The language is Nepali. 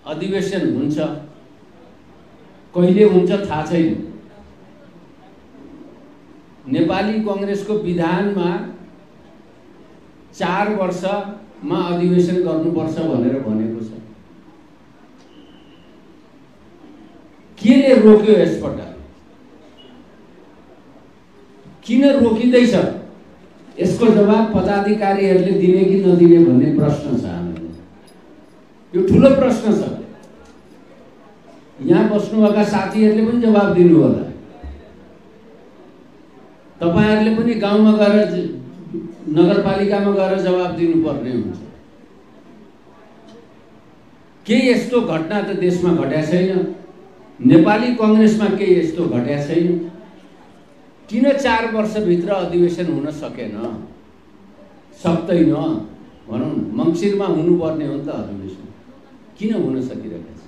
अधिवेशन हुन्छ, कहिले हुन्छ थाहा छैन। नेपाली कांग्रेसको विधानमा 4 वर्षमा अधिवेशन गर्नुपर्छ भनेर भनेको छ। केले रोक्यो यसपटक? किन रोकिँदैछ? यसको जवाब पदाधिकारीहरूले दिने कि नदिने भन्ने प्रश्न छ हामीलाई। यो ठुलो प्रश्न छ। यहाँ बस्नुभएका साथीहरूले पनि जवाब दिनु होला। तपाईहरुले पनि गाउँमा गएर नगरपालिकामा गएर जवाब दिनुपर्ने हुन्छ। के यस्तो घटना त देशमा घटेको छैन, नेपाली कांग्रेसमा के यस्तो घटेको छैन। किन 4 वर्षभित्र अधिवेशन हुन सकेन? सक्दैन भनौँ, मङ्सिरमा हुनुपर्ने हो नि त अधिवेशन, किन हुन सकिरहेको छ?